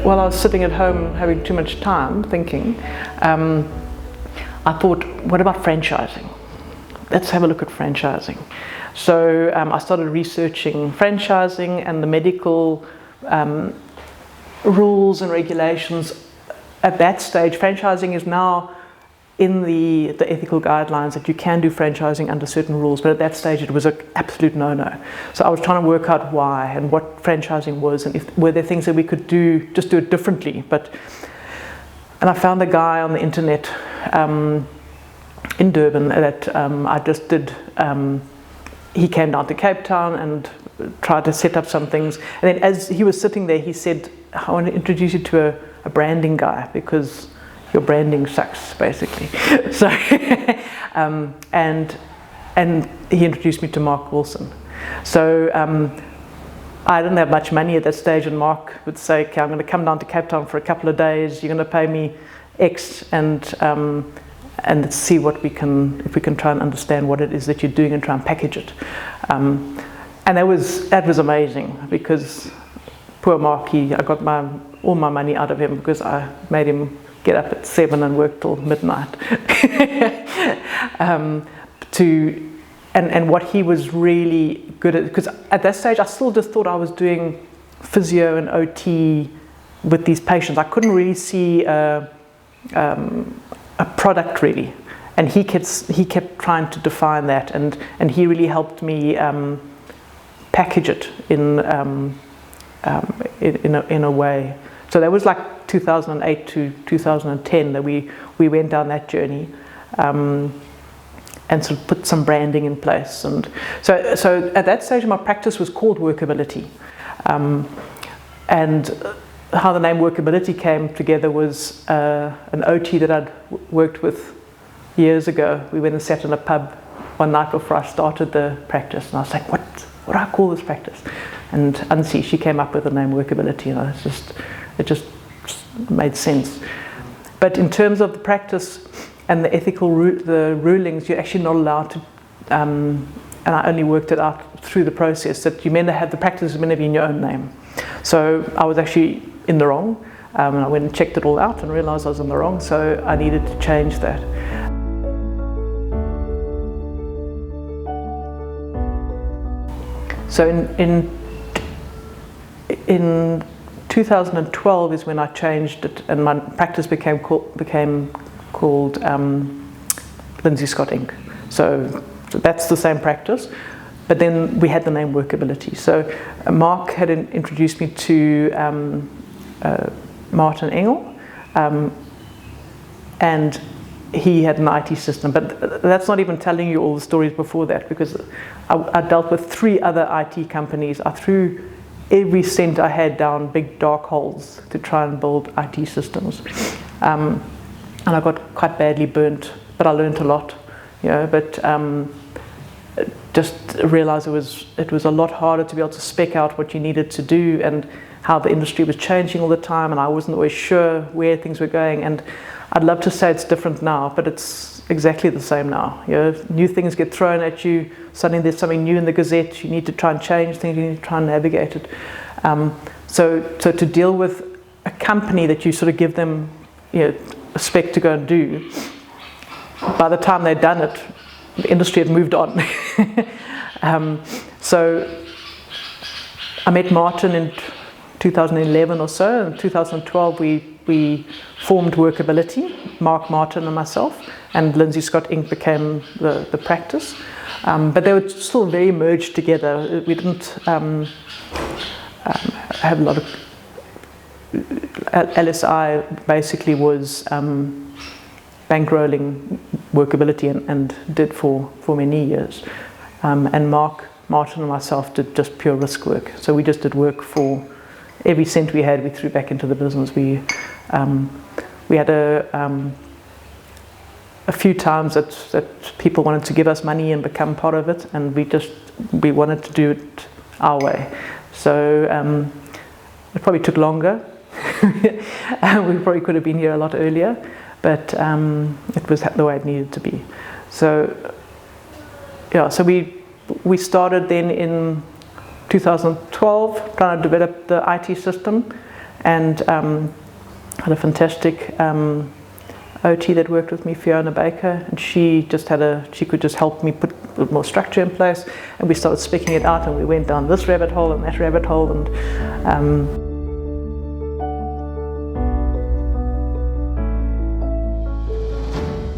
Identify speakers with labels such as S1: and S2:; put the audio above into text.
S1: while I was sitting at home having too much time thinking, I thought, what about franchising? Let's have a look at franchising. So I started researching franchising and the medical rules and regulations. At that stage, franchising is now in the ethical guidelines that you can do franchising under certain rules, but at that stage it was an absolute no-no. So I was trying to work out why and what franchising was, and were there things that we could do, just do it differently. And I found a guy on the internet in Durban that I just did. He came down to Cape Town and tried to set up some things. And then as he was sitting there, he said, I want to introduce you to a branding guy because your branding sucks, basically. So, and he introduced me to Mark Wilson. So I didn't have much money at that stage, and Mark would say, okay, I'm going to come down to Cape Town for a couple of days. You're going to pay me X, and let's see if we can try and understand what it is that you're doing and try and package it. And that was amazing, because poor Mark, I got all my money out of him because I made him get up at 7 and work till midnight. And what he was really good at, because at that stage I still just thought I was doing physio and OT with these patients. I couldn't really see a product really, and he kept trying to define that, and he really helped me package it in a way. So that was like 2008 to 2010 that we went down that journey, and sort of put some branding in place. And so at that stage my practice was called Workability, and how the name Workability came together was an OT that I'd worked with years ago. We went and sat in a pub one night before I started the practice, and I was like, what do I call this practice? And Ansi, she came up with the name Workability, and it just made sense. But in terms of the practice and the ethical the rulings, you're actually not allowed to, and I only worked it out through the process, that you meant to have the practice is meant to be in your own name. So I was actually in the wrong, and I went and checked it all out and realized I was in the wrong, so I needed to change that. So in 2012 is when I changed it, and my practice became called Lindsay Scott Inc. So that's the same practice, but then we had the name Workability. So Mark had introduced me to Martin Engel, and he had an IT system, but that's not even telling you all the stories before that, because I dealt with 3 other IT companies. I threw every cent I had down big dark holes to try and build IT systems, and I got quite badly burnt, but I learned a lot, but just realized it was a lot harder to be able to spec out what you needed to do, and how the industry was changing all the time, and I wasn't always sure where things were going. And I'd love to say it's different now, but it's exactly the same now. New things get thrown at you. Suddenly there's something new in the Gazette. You need to try and change things. You need to try and navigate it. So to deal with a company that you sort of give them, a spec to go and do, by the time they'd done it, the industry had moved on. So I met Martin in 2011 or so. In 2012 we formed Workability, Mark, Martin and myself, and Lindsay Scott Inc. became the practice. But they were still very merged together. We didn't have a lot of... LSI basically was bankrolling Workability and did for many years. And Mark, Martin and myself did just pure risk work. So we just did work for every cent we had, we threw back into the business. We had a few times that people wanted to give us money and become part of it, and we wanted to do it our way. So it probably took longer. We probably could have been here a lot earlier, but it was the way it needed to be. So yeah, so we started then in 2012 trying to develop the IT system, and had a fantastic OT that worked with me, Fiona Baker, and she could just help me put more structure in place, and we started speaking it out, and we went down this rabbit hole and that rabbit hole, and